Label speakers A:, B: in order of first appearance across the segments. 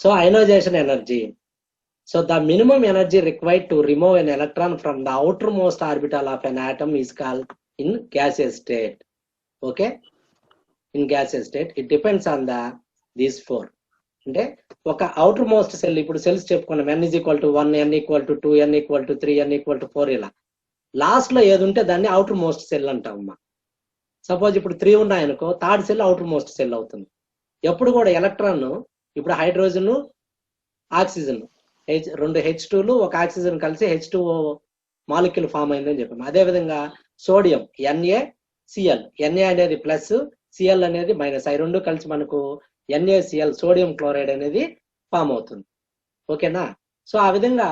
A: So ionization energy. So the minimum energy required to remove an electron from the outermost orbital of an atom is called in gaseous state. Okay, in gaseous state it depends on these four. అంటే ఒక outer most cell, ఇప్పుడు cells చెప్పుకున్నాం, n = 1, n = 2, n = 3, n = 4, ఇలా last లో ఏది ఉంటే దాన్ని outermost cell అంటామమ్మా. సపోజ్ ఇప్పుడు 3 ఉన్నాయనుకో, third cell outermost cell అవుతుంది. ఎప్పుడు కూడా ఎలక్ట్రాన్, ఇప్పుడు హైడ్రోజన్ ఆక్సిజన్, రెండు H2లు ఒక ఆక్సిజన్ కలిసి H2O మాలిక్యూల్ ఫామ్ అయిందని చెప్పాము. అదేవిధంగా సోడియం NaCl, Na అనేది ప్లస్, Cl అనేది మైనస్, అవి రెండు కలిసి మనకు NaCl సోడియం క్లోరైడ్ అనేది ఫామ్ అవుతుంది. ఓకేనా? సో ఆ విధంగా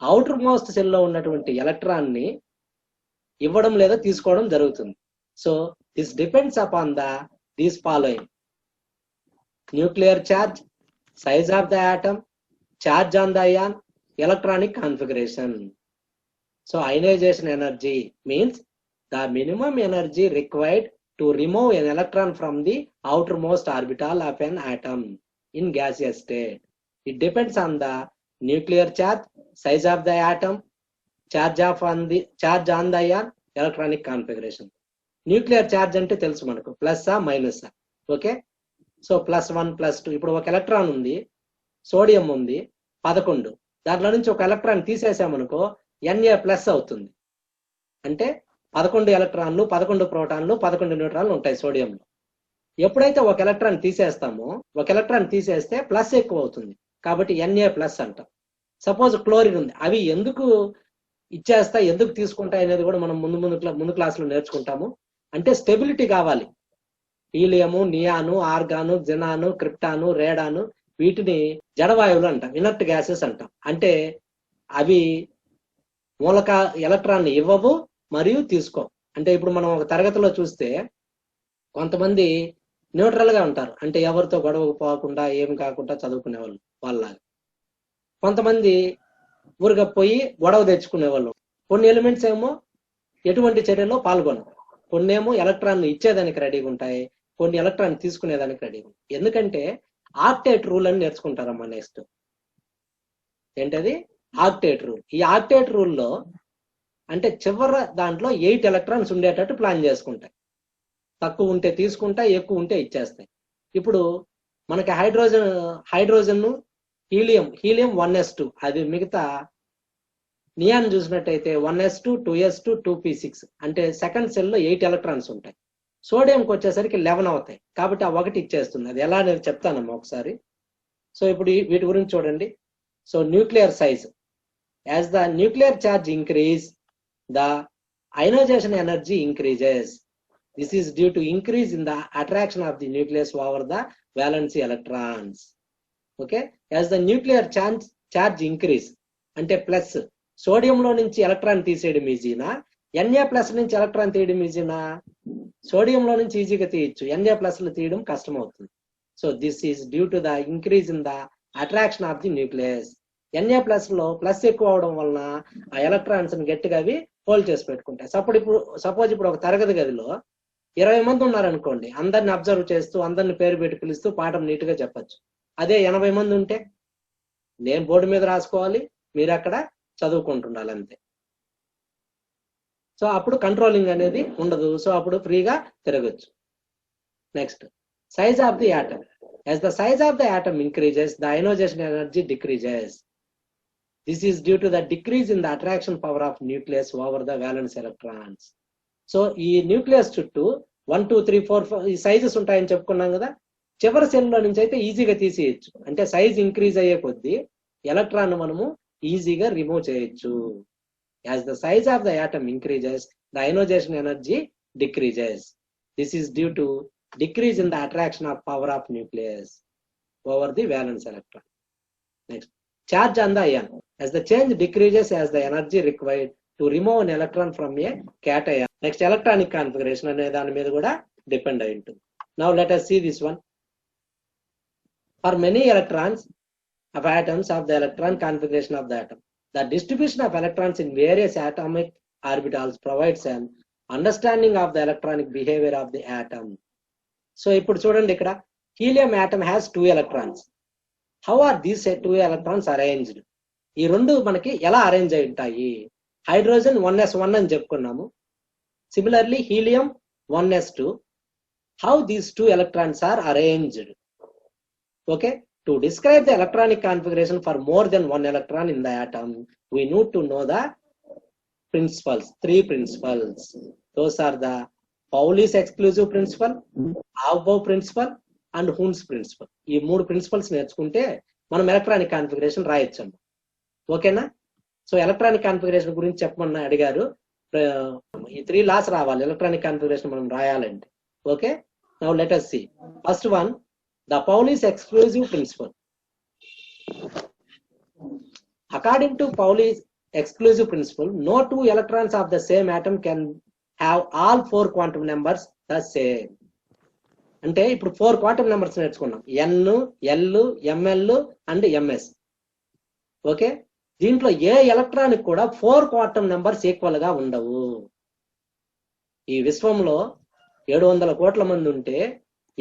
A: అవుటర్ మోస్ట్ సెల్ లో ఉన్నటువంటి ఎలక్ట్రాన్ ని ఇవ్వడం లేదా తీసుకోవడం జరుగుతుంది. So this depends upon these following: nuclear charge, size of the atom, charge on the ion, electronic configuration. So ionization energy means the minimum energy required to remove an electron from the outermost orbital of an atom in gaseous state. It depends on the nuclear charge, size of the atom, charge on the ion, electronic configuration. Nuclear charge ante telusu manaku, plus ఆ minus ఆ. Okay, so +1 +2. ఇప్పుడు ఒక electron ఉంది, sodium ఉంది 11, దాంట్లో నుంచి ఒక electron తీసేసామనుకో Na+ అవుతుంది. అంటే 11 ఎలక్ట్రాన్లు, 11 ప్రోటాన్లు, 11 న్యూట్రాన్లు ఉంటాయి సోడియంలో. ఎప్పుడైతే ఒక ఎలక్ట్రాన్ తీసేస్తామో, ఒక ఎలక్ట్రాన్ తీసేస్తే ప్లస్ ఎక్కువ అవుతుంది, కాబట్టి Na+ అంటాం. సపోజ్ క్లోరిన్ ఉంది, అవి ఎందుకు ఇచ్చేస్తాయి, ఎందుకు తీసుకుంటాయి అనేది కూడా మనం ముందు క్లాసులో నేర్చుకుంటాము. అంటే స్టెబిలిటీ కావాలి. హీలియము, నియాను, ఆర్గాను, జెనాను, క్రిప్టాను, రేడాను, వీటిని జడవాయువులు అంటాం, ఇనర్ట్ గ్యాసెస్ అంటాం. అంటే అవి మూలక ఎలక్ట్రాన్ ఇవ్వవు మరియు తీసుకో. అంటే ఇప్పుడు మనం ఒక తరగతిలో చూస్తే కొంతమంది న్యూట్రల్ గా ఉంటారు, అంటే ఎవరితో గొడవకు పోకుండా ఏం కాకుండా చదువుకునే వాళ్ళు వాళ్ళలాగా. కొంతమంది ఊరిగా పోయి గొడవ తెచ్చుకునే వాళ్ళు. కొన్ని ఎలిమెంట్స్ ఏమో ఎటువంటి చర్యలో పాల్గొనవు, కొన్ని ఏమో ఎలక్ట్రాన్ ఇచ్చేదానికి రెడీగా ఉంటాయి, కొన్ని ఎలక్ట్రాన్ తీసుకునేదానికి రెడీగా ఉంటాయి. ఎందుకంటే ఆక్టేట్ రూల్ అని నేర్చుకుంటారమ్మా. నెక్స్ట్ ఏంటది? Octet rule. ఈ ఆక్టేట్ రూల్లో అంటే చివరి దాంట్లో 8 ఎలక్ట్రాన్స్ ఉండేటట్టు ప్లాన్ చేసుకుంటాయి. తక్కువ ఉంటే తీసుకుంటాయి, ఎక్కువ ఉంటే ఇచ్చేస్తాయి. ఇప్పుడు మనకి హైడ్రోజన్ హీలియం 1s2, అది మిగతా నియాన్ చూసినట్టయితే 1s2 2s2 2p6, అంటే సెకండ్ సెల్ లో 8 ఎలక్ట్రాన్స్ ఉంటాయి. సోడియంకి వచ్చేసరికి 11 అవుతాయి, కాబట్టి ఆ ఒకటి ఇచ్చేస్తుంది. అది ఎలా నేను చెప్తానమ్మా ఒకసారి. సో ఇప్పుడు వీటి గురించి చూడండి. So nuclear size, as the nuclear charge increase the ionization energy increases. This is due to increase in the attraction of the nucleus over the valency electrons. Okay, as the nuclear charge increase, అంటే plus సోడియంలో నుంచి electron తీసేయడం ఈజీనా, Na+ నుంచి electron తీయడం ఈజీనా? సోడియంలో నుంచి ఈజీగా తీయచ్చు, Na+ తీయడం కష్టం అవుతుంది. So this is due to the increase in the attraction of the nucleus. Na+ లో ప్లస్ ఎక్కువ అవడం వలన ఆ ఎలక్ట్రాన్స్ గట్టిగా అవి హోల్డ్ చేసి పెట్టుకుంటాయి. సపోజ్ ఇప్పుడు ఒక తరగతి గదిలో 20 మంది ఉన్నారనుకోండి, అందరిని అబ్జర్వ్ చేస్తూ అందరిని పేరు పెట్టి పిలుస్తూ పాఠం నీట్ గా చెప్పచ్చు. అదే 80 మంది ఉంటే నేను బోర్డు మీద రాసుకోవాలి, మీరు అక్కడ చదువుకుంటుండాలి అంతే. సో అప్పుడు కంట్రోలింగ్ అనేది ఉండదు, సో అప్పుడు ఫ్రీగా తిరగచ్చు. Next, size of the atom. As the size of the atom increases, the ionization energy decreases. This is due to the decrease in the attraction power of nucleus over the valence electrons. So ఈ nucleus చుట్టూ 1 2 3 4 5 ఈ sizes ఉంటాయని చెప్పుకున్నాం కదా. చివరి సెల్లో నుంచి అయితే ఈజీగా తీసేయచ్చు, అంటే సైజ్ ఇంక్రీజ్ అయ్యే కొద్దీ ఎలక్ట్రాన్ మనము ఈజీగా రిమూవ్ చేయొచ్చు. As the size of the atom increases, the ionization energy decreases. This is due to decrease in the attraction of power of nucleus over the valence electron. Next, charge on the ion. As the change decreases, as the energy required to remove an electron from a cation. Next, electronic configuration ane dani meeda kuda depend ayi untundi. Now let us see this one. For many electrons of atoms of the electron configuration of the atom, the distribution of electrons in various atomic orbitals provides an understanding of the electronic behavior of the atom. So ఇప్పుడు చూడండి, ఇక్కడ helium atom has 2 electrons. How are these two electrons arranged? ఈ రెండు మనకి ఎలా arrange అయి ఉంటాయి? Hydrogen 1s1 అని చెప్పుకున్నాము. Similarly helium 1s2. How these two electrons are arranged? Okay, to describe the electronic configuration for more than one electron in the atom, we need to know the principles, 3 principles. Those are the Pauli's exclusive principle, Aufbau principle and Hund's principle. ఈ 3 principles నేర్చుకుంటే మనం electronic configuration రాయొచ్చు. ఓకేనా? So electronic configuration గురించి చెప్పమని అడిగారు. ఈ 3 loss రావాలి ఎలక్ట్రానిక్ కాన్ఫిగరేషన్ మనం రాయాలంటే. Okay, now let us see. First one, the Pauli's exclusive principle. According to Pauli's exclusive principle, no two electrons of the same atom can have all 4 quantum numbers the same. అంటే ఇప్పుడు 4 quantum numbers నేర్చుకున్నాం, n, l, ml and ms. Okay, దీంట్లో ఏ electronic కూడా 4 quantum numbers equal గా ఉండవు. ఈ విశ్వంలో 700 కోట్ల మంది ఉంటే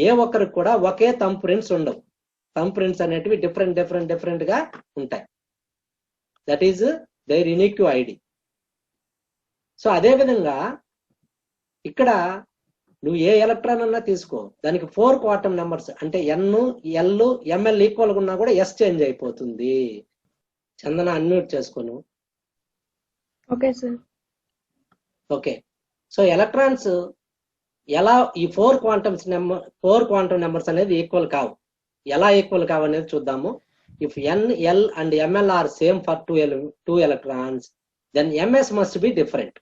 A: ఏ ఒక్కరికి కూడా ఒకే థంబ్ ప్రింట్స్ ఉండవు. థంబ్ ప్రింట్స్ అనేటివి డిఫరెంట్ గా ఉంటాయి. That is their unique ID. So అదే విధంగా ఇక్కడ నువ్వు ఏ ఎలక్ట్రాన్ అన్నా తీసుకో, దానికి 4 క్వాంటమ్ నెంబర్స్ అంటే n, l, ml ఈక్వల్ గా ఉన్నా కూడా s చేంజ్ అయిపోతుంది. చందన అన్మ్యూట్ చేసుకోను.
B: Okay sir.
A: Okay, so electrons ఎలా ఈ 4 క్వాంటమ్ నెంబర్స్ అనేది ఈక్వల్ కావు. ఎలా ఈక్వల్ కావు అనేది చూద్దాము. If n, l and ml are same for 2 electrons, then ms must be different.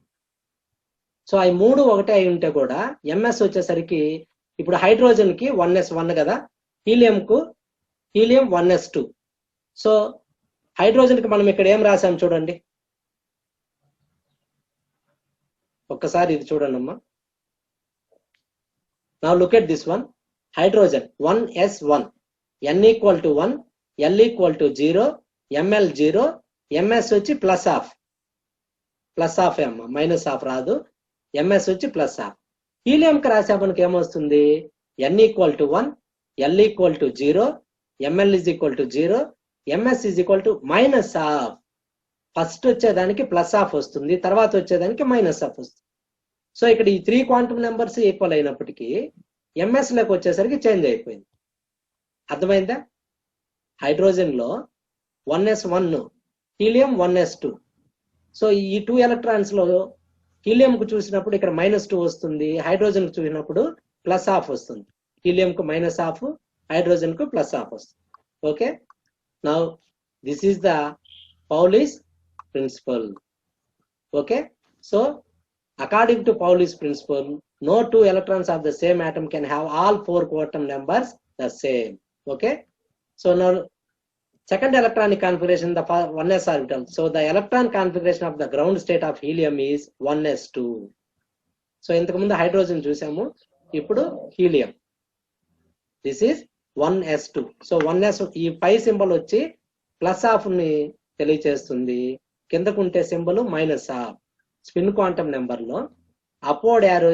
A: So అవి 3 ఒకటే అయి ఉంటే కూడా ms వచ్చేసరికి ఇప్పుడు హైడ్రోజన్ కి 1s1 కదా, హీలియం 1s2. సో హైడ్రోజన్ కి మనం ఇక్కడ ఏం రాసాం చూడండి, ఒక్కసారి ఇది చూడండి అమ్మా. Now look at this one. Hydrogen 1s1, n equal to 1, l equal to 0, ml 0, ms వచ్చి ప్లస్ ఆఫ్ అమ్మా, మైనస్ ఆఫ్ రాదు. ms వచ్చి ప్లస్ ఆఫ్. హీలియం కి రాసే మనకి ఏమొస్తుంది, n equal to 1, l equal to 0, ml is equal to 0, ms is equal to minus of. First వచ్చేదానికి plus of వస్తుంది, తర్వాత వచ్చేదానికి మైనస్ ఆఫ్ వస్తుంది. సో ఇక్కడ ఈ 3 క్వాంటమ్ నెంబర్స్ ఈక్వల్ అయినప్పటికీ ms లకు వచ్చేసరికి చేంజ్ అయిపోయింది. అర్థమైందా? హైడ్రోజన్ లో 1s1, హీలియం 1s2. సో ఈ 2 ఎలక్ట్రాన్స్ లో హీలియం కు చూసినప్పుడు ఇక్కడ -2 వస్తుంది, హైడ్రోజన్ కు చూసినప్పుడు ప్లస్ ఆఫ్ వస్తుంది. హీలియం కు మైనస్ ఆఫ్, హైడ్రోజన్ కు ప్లస్ ఆఫ్ వస్తుంది. Okay, now this is the Pauli's principle. Okay, so according to Pauli's principle, no 2 electrons of the same atom can have all 4 quantum numbers the same. Okay, so now second electronic configuration, the 1s orbital. So the electron configuration of the ground state of helium is 1s2. So ఇంతకు ముందు hydrogen చూసాము, ఇప్పుడు helium. This is 1s2. So 1s, ఈ పై symbol వచ్చి plus half ని తెలియచేస్తుంది, కిందకుంటే symbol minus half. Spin quantum number లో upward arrow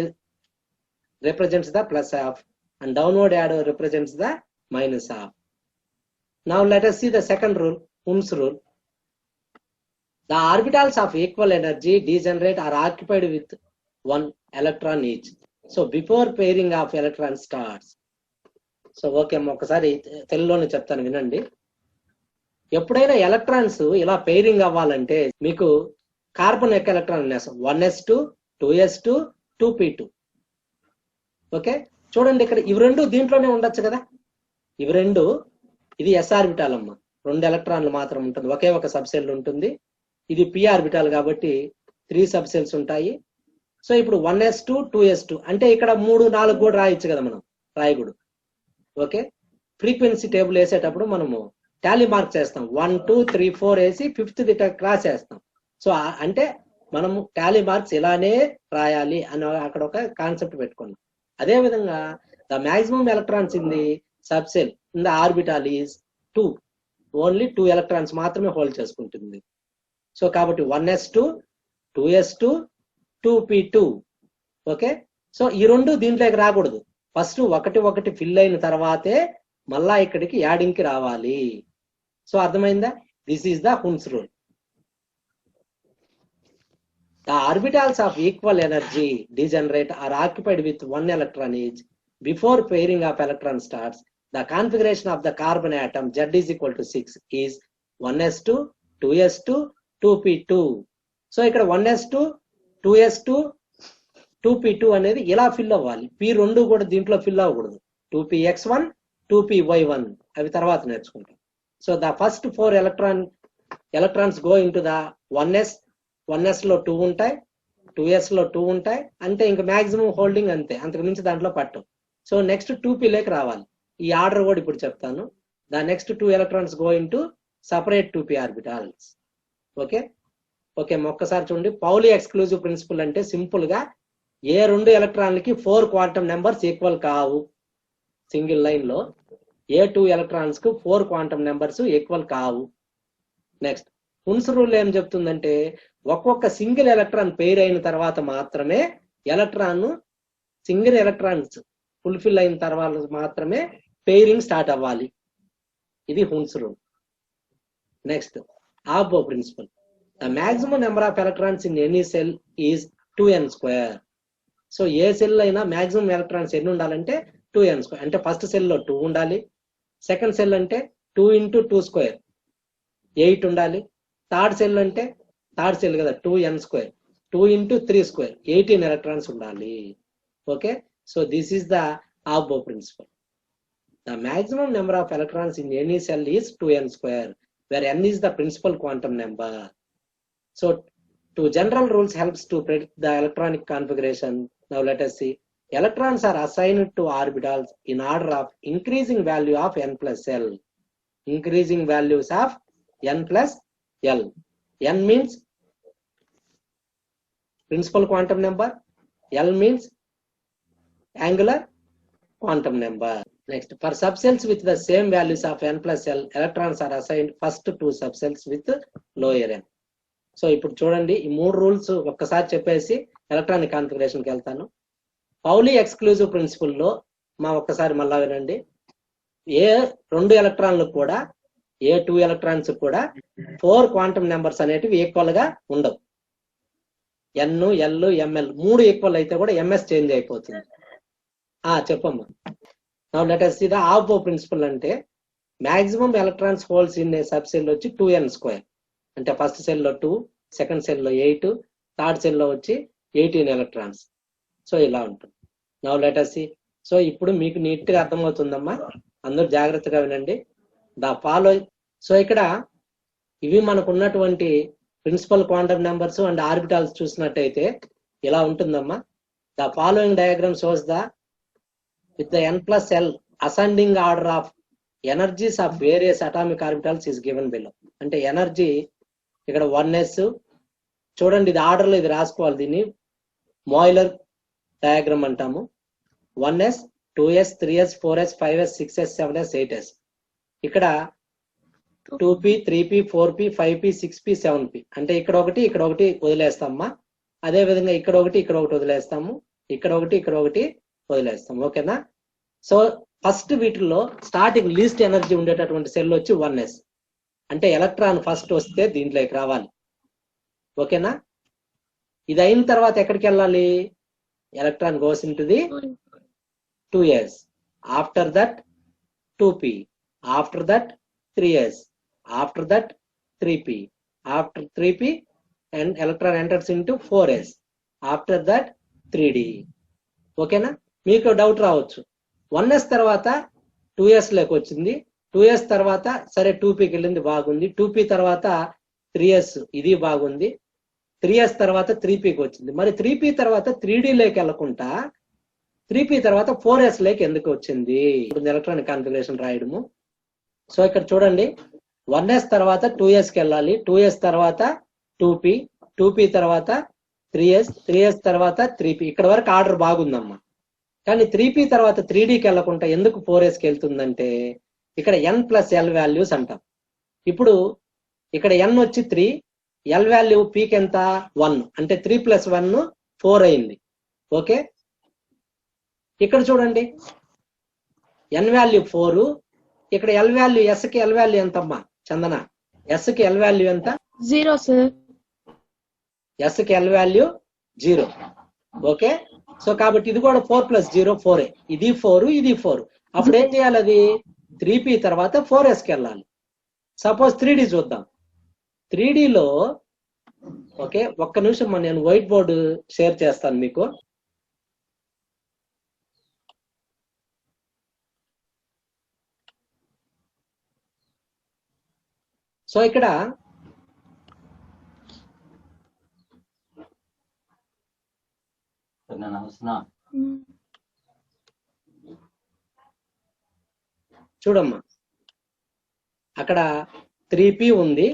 A: represents the plus half and downward arrow represents the minus half. Now let us see the second rule, Hund's rule. The orbitals of equal energy degenerate are occupied with 1 electron each. So before pairing of electron starts. So okay, ఒకసారి తెలుగులోనే చెప్తాను వినండి. ఎప్పుడైనా electrons ఇలా pairing అవ్వాలంటే మీకు carbon యొక్క electron విన్యాసం 1s2, 2s2, 2p2. ఓకే, చూడండి ఇక్కడ ఇవి రెండు దీంట్లోనే ఉండొచ్చు కదా. ఇవి రెండు, ఇది s ఆర్బిటాల్ అమ్మ, 2 ఎలక్ట్రాన్లు మాత్రం ఉంటుంది, ఒకే ఒక సబ్సెల్ ఉంటుంది. ఇది p ఆర్బిటాల్ కాబట్టి 3 సబ్సెల్స్ ఉంటాయి. సో ఇప్పుడు 1s2, 2s2 అంటే ఇక్కడ 3, 4 కూడా రాయొచ్చు కదా, మనం రాయకూడదు. ఓకే, ఫ్రీక్వెన్సీ టేబుల్ వేసేటప్పుడు మనము టాలీ మార్క్ చేస్తాం, 1, 2, 3, 4 వేసి 5th క్రాస్ చేస్తాం. సో అంటే మనము టాలీ మార్క్స్ ఇలానే రాయాలి అని అక్కడ ఒక కాన్సెప్ట్ పెట్టుకున్నాం. అదే విధంగా the maximum electrons in the subshell in the orbital is 2. Only 2 electrons మాత్రమే హోల్డ్ చేసుకుంటుంది. సో కాబట్టి 1s2, 2s2, 2p2. Okay, so ఈ రెండు దీంట్లోకి రాకూడదు. ఫస్ట్ ఒకటి ఫిల్ అయిన తర్వాతే మళ్ళా ఇక్కడికి యాడింగ్ కి రావాలి. సో అర్థమైందా? This is the Hund's rule. The orbitals of equal energy degenerate are occupied with one electron each. Before pairing of electron starts, the configuration of the carbon atom Z is equal to 6 is 1s2, 2s2, 2p2. So ఇక్కడ 1s2, 2s2, 2p2 అనేది ఇలా fill అవ్వాలి. p2 కూడా దీంట్లో fill అవ్వకూడదు. 2px1, 2py1 అవి తర్వాత నేర్చుకుంటాం. So the first 4 electrons go into the 1s లో 2 ఉంటాయి, 2s లో 2 ఉంటాయి, అంటే ఇంకా మాక్సిమం హోల్డింగ్ అంతే, అంతకు మించి దాంట్లో పట్టం. సో నెక్స్ట్ 2p లేకి రావాలి. ఈ ఆర్డర్ కూడా ఇప్పుడు చెప్తాను. The next 2 electrons go into separate 2p orbitals. Okay okay ఒక్కసారి చూడండి. పౌలి ఎక్స్క్లూజివ్ ప్రిన్సిపల్ అంటే సింపుల్ గా ఏ 2 ఎలక్ట్రాన్లకి 4 క్వాంటమ్ నెంబర్స్ ఈక్వల్ కావు. సింగిల్ లైన్ లో ఏ 2 electrons కు 4 క్వాంటమ్ నెంబర్స్ ఈక్వల్ కావు. నెక్స్ట్ హున్స్ రూల్ ఏం చెప్తుందంటే ఒక్కొక్క సింగిల్ ఎలక్ట్రాన్ పెయిర్ అయిన తర్వాత మాత్రమే సింగిల్ ఎలక్ట్రాన్స్ ఫుల్ఫిల్ అయిన తర్వాత మాత్రమే పెయిరింగ్ స్టార్ట్ అవ్వాలి. ఇది Hund's rule. Next aufbau principle. The maximum number of electrons in any shell is 2n². So ఏ సెల్ అయినా మాక్సిమం ఎలక్ట్రాన్స్ ఎన్ని ఉండాలంటే 2n². అంటే ఫస్ట్ సెల్ లో 2 ఉండాలి, సెకండ్ సెల్ అంటే 2 × 2² 8 ఉండాలి, థర్డ్ సెల్ అంటే థర్డ్ సెల్ కదా 2n², 2 × 3² 18 ఎలక్ట్రాన్స్ ఉండాలి. Okay so this is the aufbau principle. The maximum number of electrons in any shell is 2n², where n is the principal quantum number. So two general rules helps to predict the electronic configuration. Now let us see. Electrons are assigned to orbitals in order of increasing value of n plus l. Increasing values of n plus l. N means principal quantum number, l means angular quantum number. Next, for subcells with the same values of n plus l, electrons are assigned first to subcells with lower n. So ఇప్పుడు చూడండి, ఈ 3 rules ఒక్కసారి చెప్పేసి electronic కాన్ఫిగరేషన్కి వెళ్తాను. పౌలి exclusive principal లో ఒక్కసారి మళ్ళా వినండి. ఏ 2 ఎలక్ట్రాన్లకు కూడా ఏ 2 ఎలక్ట్రాన్స్ కూడా 4 క్వాంటమ్ నెంబర్స్ అనేటివి ఈక్వల్ గా ఉండవు. ఎన్, ఎల్, ఎంఎల్ 3 ఈక్వల్ అయితే కూడా ఎంఎస్ చేంజ్ అయిపోతుంది. చెప్పమ్మా. Now let us see the aufbau principle. అంటే maximum electrons holds in a sub cell వచ్చి 2n². అంటే ఫస్ట్ సెల్ లో 2, సెకండ్ సెల్ లో 8, థర్డ్ సెల్ లో వచ్చి 18 ఎలక్ట్రాన్స్. సో ఇలా ఉంటుంది. Now let us see. So ఇప్పుడు మీకు నీట్ గా అర్థమవుతుందమ్మా, అందరూ జాగ్రత్తగా వినండి. The follow. సో ఇక్కడ ఇవి మనకు ఉన్నటువంటి principal quantum numbers and orbitals చూసినట్టయితే ఇలా ఉంటుందమ్మా. The following diagram shows the with the n plus l ascending order of energies of various atomic orbitals is given below. అంటే ఎనర్జీ ఇక్కడ 1s చూడండి, ఇది ఆర్డర్ లో ఇది రాసుకోవాలి. దీన్ని మాయిలర్ డయాగ్రామ్ అంటాము. 1s, 2s, 3s, 4s, 5s, 6s, 7s, 8s. ఇక్కడ 2p, 3p, 4p, 5p, 6p, 7p. అంటే ఇక్కడ ఒకటి వదిలేస్తామమ్మా. అదే విధంగా ఇక్కడ ఒకటి వదిలేస్తాము, ఇక్కడ ఒకటి వదిలేస్తాము. ఓకేనా? సో ఫస్ట్ వీటిల్లో స్టార్టింగ్ లీస్ట్ ఎనర్జీ ఉండేటటువంటి సెల్ వచ్చి 1s. అంటే ఎలక్ట్రాన్ ఫస్ట్ వస్తే దీంట్లోకి రావాలి. ఓకేనా? ఇది అయిన తర్వాత ఎక్కడికి వెళ్ళాలి? Electron goes into the 2s. After that 2p. After that 3s. After that 3p. After 3p and electron enters into 4s. After that 3d. ఓకేనా? మీకు డౌట్ రావచ్చు, 1s తర్వాత 2s లోకి వచ్చింది, 2s తర్వాత సరే 2pకి వెళ్ళింది, బాగుంది. 2p తర్వాత 3s, ఇది బాగుంది. 3s తర్వాత 3pకి వచ్చింది, మరి 3p తర్వాత 3d లోకి వెళ్ళకుండా 3p తర్వాత 4s లోకి ఎందుకు వచ్చింది? ఎలక్ట్రానిక్ కాన్ఫిగరేషన్ రాయడము. సో ఇక్కడ చూడండి, 1s తర్వాత 2sకి వెళ్ళాలి, 2s తర్వాత 2p, 2p తర్వాత 3s, 3s తర్వాత 3p. ఇక్కడ వరకు ఆర్డర్ బాగుందమ్మా. కానీ 3p తర్వాత 3dకి వెళ్ళకుండా ఎందుకు 4sకి వెళ్తుందంటే ఇక్కడ n plus l వాల్యూస్ అంటాం. ఇప్పుడు ఇక్కడ n వచ్చి 3, l వాల్యూ pకి ఎంత 1, అంటే 3 + 1 4 అయింది. ఓకే, ఇక్కడ చూడండి n వాల్యూ 4, ఇక్కడ l వాల్యూ, s కి l వాల్యూ ఎంతమ్మా చందన, S కి L వాల్యూ ఎంత?
B: 0 sir.
A: S కి L వాల్యూ 0. ఓకే, సో కాబట్టి ఇది కూడా 4 + 0 4. ఇది 4, ఇది 4. అప్పుడు ఏం చేయాలి? అది 3p తర్వాత 4s కి వెళ్ళాలి. సపోజ్ 3D చూద్దాం. 3Dలో ఓకే, ఒక్క నిమిషం నేను వైట్ బోర్డు షేర్ చేస్తాను మీకు. సో ఇక్కడ చూడమ్మా, అక్కడ 3p ఉంది.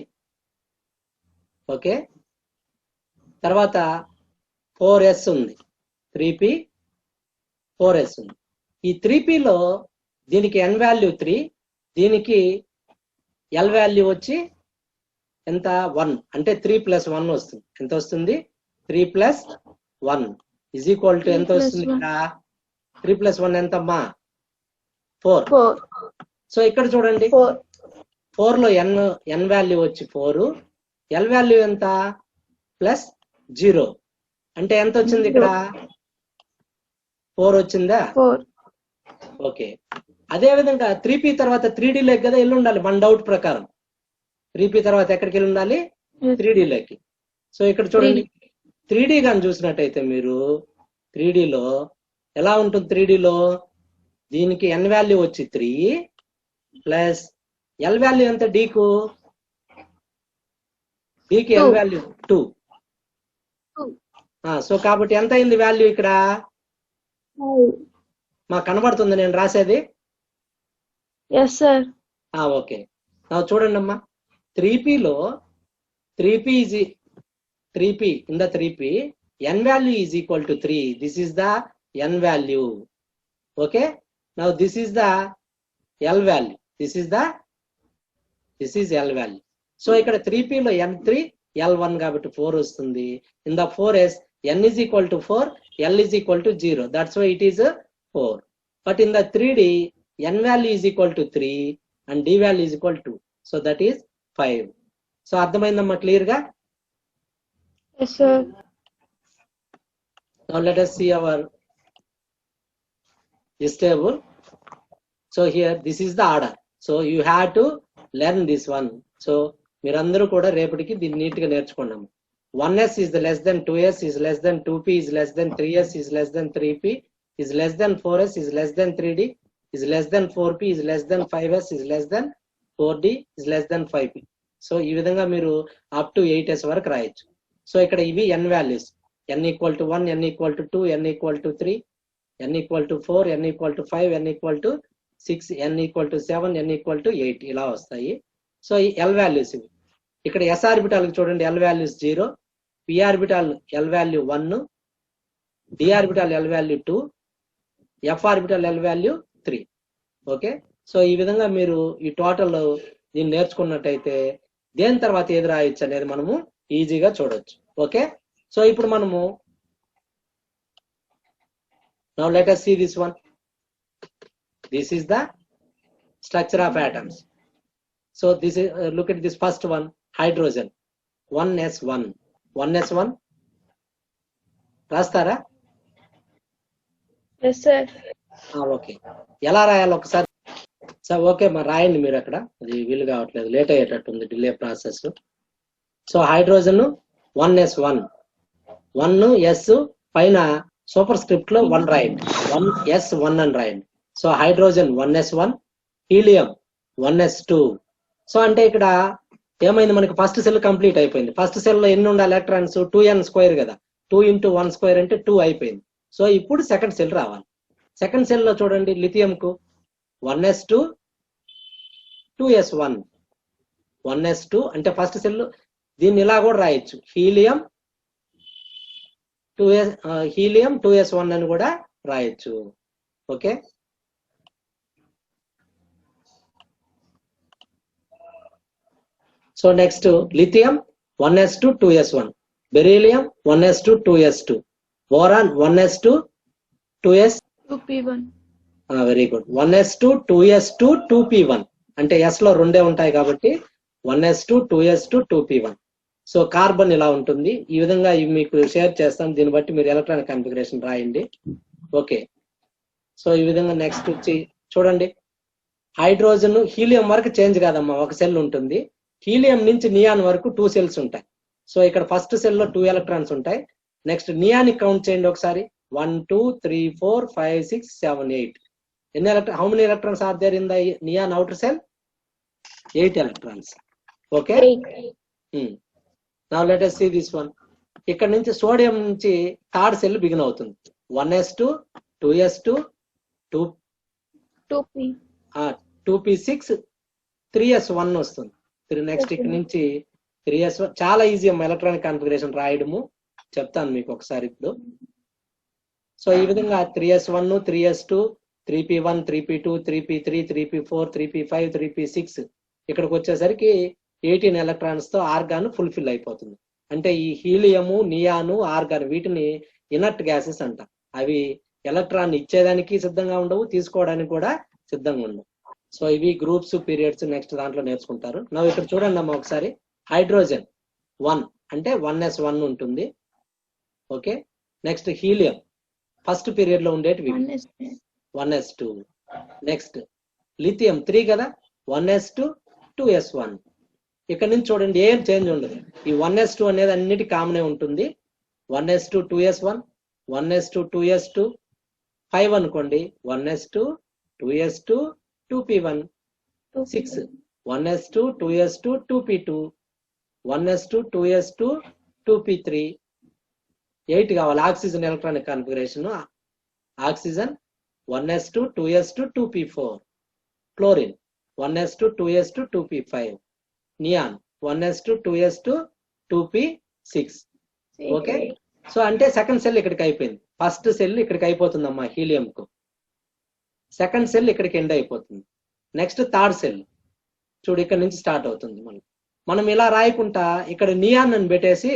A: ఓకే, తర్వాత 4s ఉంది. 3p 4s ఉంది. ఈ 3pలో దీనికి n వాల్యూ 3, దీనికి L వాల్యూ వచ్చి ఎంత? 1. అంటే 3 + 1 వస్తుంది. ఎంత వస్తుంది? 3 + 1 ఈజ్ ఈక్వల్ టు ఎంత వస్తుంది ఇక్కడ? 3 + 1 ఎంతమ్మా? 4. సో ఇక్కడ చూడండి, 4 లో n వాల్యూ వచ్చి 4, L వాల్యూ ఎంత? +0. అంటే ఎంత వచ్చింది ఇక్కడ? 4 వచ్చిందా? 4. ఓకే, అదే విధంగా 3p తర్వాత 3D లోకి కదా వెళ్ళి ఉండాలి మన డౌట్ ప్రకారం. 3p తర్వాత ఎక్కడికి వెళ్ళి ఉండాలి? 3D లోకి. సో ఇక్కడ చూడండి, 3D గాని చూసినట్టయితే మీరు 3Dలో ఎలా ఉంటుంది? 3Dలో దీనికి n వాల్యూ వచ్చి 3 ప్లస్ L వాల్యూ ఎంత? డీకు L వాల్యూ 2. సో కాబట్టి ఎంత అయింది వాల్యూ ఇక్కడ? మాకు కనబడుతుంది నేను రాసేది?
B: Yes sir.
A: ఓకే, చూడండి అమ్మా, 3pలో 3p in the 3p n value is equal to 3. This is the n value. Okay, now this is the L value. This is L value. So ఇక్కడ 3pలో n3 L1 కాబట్టి 4 వస్తుంది. In the 4s n is equal to 4, L is equal to 0. That's why it is 4. But in the 3D n value is equal to 3 and d value is equal to 2. So that is 5. So అర్థమైందమ్మా clear గా?
B: Yes sir.
A: Now let us see our this table. So here this is the order. So you have to learn this one. So మీరందరూ కూడా రేపటికి దీన్ని neat గా నేర్చుకున్నాము. 1s is less than 2s is less than 2p is less than 3s is less than 3p is less than 4s is less than 3d is less than 4p is less than 5s is less than 4d is less than 5p. So ఈ విధంగా మీరు up to 8s వరకు రాయొచ్చు. So ఇక్కడ ఇవి n values, n = 1, n = 2, n = 3, n = 4, n = 5, n = 6, n = 7, n = 8 ఇలా వస్తాయి. So ఈ L వాల్యూస్ ఇవి. ఇక్కడ s ఆర్బిటాల్ చూడండి, L values 0, p orbital L value 1, d orbital L value 2, f orbital L value 3. Okay, so ఈ విధంగా మీరు ఈ టోటల్ దీన్ని నేర్చుకున్నట్టయితే దేని తర్వాత ఏది రాయొచ్చు అనేది మనము ఈజీగా చూడొచ్చు. ఓకే, సో ఇప్పుడు మనము now let us see this one. This is the structure of atoms. So this is look at this first one, hydrogen 1s1 రాస్తారా?
B: Yes sir.
A: ఓకే, ఎలా రాయాలి ఒకసారి? సార్ ఓకే మరి రాయండి మీరు. అక్కడ అది వీలు కావట్లేదు, లేట్ అయ్యేటట్టుంది, delay process. So hydrogen 1s1 1s పైన సూపర్ స్క్రిప్ట్ లో 1 రాయండి, 1s1 అని రాయండి. So hydrogen 1s1, helium 1s2. So అంటే ఇక్కడ ఏమైంది, మనకి ఫస్ట్ సెల్ కంప్లీట్ అయిపోయింది. ఫస్ట్ సెల్ లో ఎన్ని ఉండాలి ఎలక్ట్రాన్స్? 2n² కదా, 2 × 1² అంటే 2 అయిపోయింది. సో ఇప్పుడు సెకండ్ సెల్ రావాలి. సెకండ్ సెల్ లో చూడండి, లిథియం కు 1s2 2s1 1s2 అంటే ఫస్ట్ సెల్. దీన్ని ఇలా కూడా రాయొచ్చు, హీలియం 2s1 అని కూడా రాయొచ్చు. Okay, so next lithium 1s2 2s1, beryllium 1s2 2s2, boron 1s2
B: 2p1.
A: Very good, 1s2 2s2 2p1 అంటే s లో రెండే ఉంటాయి కాబట్టి 1s2 2s2 2p1. So carbon ఇలా ఉంటుంది. ఈ విధంగా ఇవి మీకు షేర్ చేస్తాను. దీన్ని బట్టి మీరు ఎలక్ట్రానిక్ కాన్ఫిగరేషన్ రాయండి. ఓకే, సో ఈ విధంగా నెక్స్ట్ వచ్చి చూడండి, హైడ్రోజన్ హీలియం వరకు చేంజ్ కాదమ్మా, ఒక సెల్ ఉంటుంది. హీలియం నుంచి నియాన్ వరకు 2 సెల్స్ ఉంటాయి. సో ఇక్కడ ఫస్ట్ సెల్ లో 2 ఎలక్ట్రాన్స్ ఉంటాయి. నెక్స్ట్ నియాన్ కౌంట్ చేయండి ఒకసారి. 1 2 3 4 5 6 7 8. ఎన్ని electron, how many electrons are there in the neon outer shell? 8 electrons. Okay, now let us see this one. ఇక్కడ నుంచి సోడియం నుంచి థర్డ్ సెల్ బిగిన్ అవుతుంది. 1s2 2s2 2p6 3s1 వస్తుంది. Next ఇక్కడ నుంచి 3s1. చాలా ఈజీ అమ్మా ఎలక్ట్రానిక్ కాన్ఫిగరేషన్ రాయడము, చెప్తాను మీకు ఒకసారి ఇప్పుడు. సో ఈ విధంగా 3s1 3s2 3p1 3p2 3p3 3p4 3p5 3p6 ఇక్కడికి వచ్చేసరికి 18 ఎలక్ట్రాన్స్ తో ఆర్గాన్ ఫుల్ఫిల్ అయిపోతుంది. అంటే ఈ హీలియము నియాను ఆర్గాన్ వీటిని ఇనర్ట్ గ్యాసెస్ అంట. అవి ఎలక్ట్రాన్ ఇచ్చేదానికి సిద్ధంగా ఉండవు, తీసుకోవడానికి కూడా సిద్ధంగా ఉండవు. సో ఇవి గ్రూప్స్ పీరియడ్స్ నెక్స్ట్ దాంట్లో నేర్చుకుంటారు. నా ఇక్కడ చూడండి అమ్మా ఒకసారి. హైడ్రోజన్ 1 అంటే 1s1 ఉంటుంది. Okay, next helium first period లో ఉండేటివి 1s2. నెక్స్ట్ లిథియం 3 కదా, 1s2 2s1. ఇక్కడ నుంచి చూడండి ఏం చేంజ్ ఉండదు. ఈ 1s2 అనేది అన్నిటి కామనే ఉంటుంది. 1s2 2s1 1s2 2s2 5 అనుకోండి, 1s2 2s2 2p1 6 1s2 2s2 2p2 1s2 2s2 2p3 8 కావాలి. Oxygen electronic configuration. Oxygen 1s2 2s2 2p4. Chlorine 1s2 2s2 2p5. Neon 1s2 2s2 2p6. Okay, so అంటే second cell ఇక్కడికి అయిపోయింది. First cell ఇక్కడికి అయిపోతుందమ్మా helium కు. Second cell ఇక్కడికి end అయిపోతుంది. Next third cell చూడు ఇక్కడ నుంచి స్టార్ట్ అవుతుంది. మనం ఇలా రాయకుండా ఇక్కడ నియాన్ అని పెట్టేసి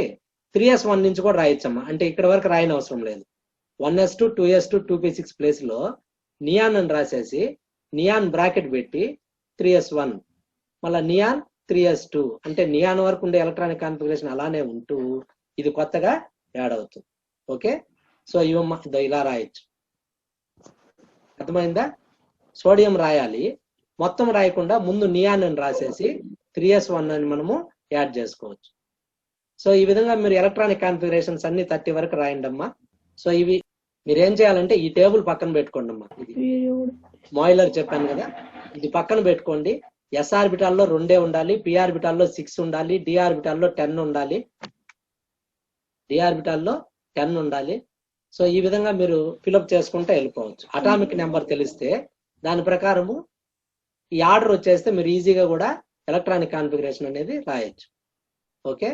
A: 3s1 నుంచి కూడా రాయొచ్చమ్మా. అంటే ఇక్కడ వరకు రాయని అవసరం లేదు. 1s2 2s2 2p6 ప్లేస్ లో నియాన్ అని రాసేసి నియాన్ బ్రాకెట్ పెట్టి 3s1 మళ్ళీ నియాన్ 3s2 అంటే నియాన్ వరకు ఉండే ఎలక్ట్రానిక్ కాన్ఫిగరేషన్ అలానే ఉంటూ ఇది కొత్తగా యాడ్ అవుతుంది. ఓకే, సో ఇవమ్మా ఇలా రాయొచ్చు. అర్థమైందా? సోడియం రాయాలి, మొత్తం రాయకుండా ముందు నియాన్ అని రాసేసి 3s1 అని మనము యాడ్ చేసుకోవచ్చు. సో ఈ విధంగా మీరు ఎలక్ట్రానిక్ కాన్ఫిగరేషన్స్ అన్ని 30 వరకు రాయండి అమ్మా. సో ఇవి మీరు ఏం చేయాలంటే ఈ టేబుల్ పక్కన పెట్టుకోండి అమ్మా. ఇది మాయిలర్ చెప్పాను కదా, ఇది పక్కన పెట్టుకోండి. ఎస్ ఆర్బిటాల్లో 2 ఉండాలి, పి ఆర్బిటాల్లో 6 ఉండాలి, డి ఆర్బిటాల్లో 10 ఉండాలి, డి ఆర్బిటాల్లో 10 ఉండాలి. సో ఈ విధంగా మీరు ఫిలప్ చేసుకుంటే వెళ్ళిపోవచ్చు. అటామిక్ నెంబర్ తెలిస్తే దాని ప్రకారము ఈ ఆర్డర్ వచ్చేస్తే మీరు ఈజీగా కూడా ఎలక్ట్రానిక్ కాన్ఫిగరేషన్ అనేది రాయొచ్చు. ఓకే,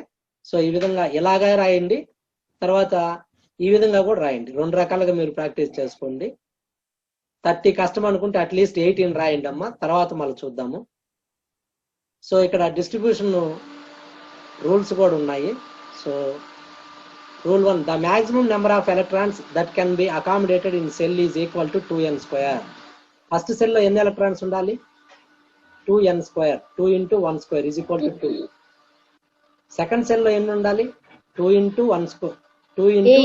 A: సో ఈ విధంగా ఇలాగే రాయండి, తర్వాత ఈ విధంగా కూడా రాయండి. 2 రకాలుగా మీరు ప్రాక్టీస్ చేసుకోండి. 30 కష్టం అనుకుంటే అట్లీస్ట్ 18 రాయండి అమ్మా, తర్వాత మళ్ళీ చూద్దాము. సో ఇక్కడ డిస్ట్రిబ్యూషన్ రూల్స్ కూడా ఉన్నాయి. So rule 1, the maximum number of electrons that can be accommodated in cell is equal to 2n². First cell లో ఎన్ని ఎలక్ట్రాన్స్ ఉండాలి? 2n². 2 into 1² is equal to 2. Second cell లో ఎన్ని ఉండాలి? 2 into 1². 2 into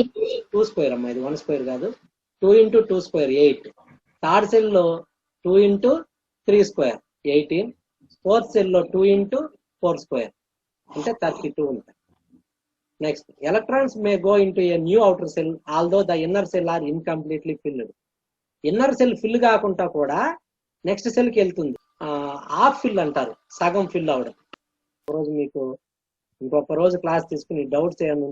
A: 2² అమ్మా, ఇది 1² కాదు. 2 into 2² 8. థర్డ్ సెల్ లో 2 into 3² 18. ఫోర్త్ సెల్ లో 2 into 4² అంటే 32 ఉంటాయి. Next, electrons may go into a new outer shell although the inner shell are incompletely filled. Inner shell fill కాకుండా కూడా నెక్స్ట్ సెల్ కి వెళ్తుంది. హాఫ్ ఫిల్ అంటారు, సగం ఫిల్ అవడం. రోజు మీకు ఇంకొక రోజు క్లాస్ తీసుకుని డౌట్స్ ఏమైనా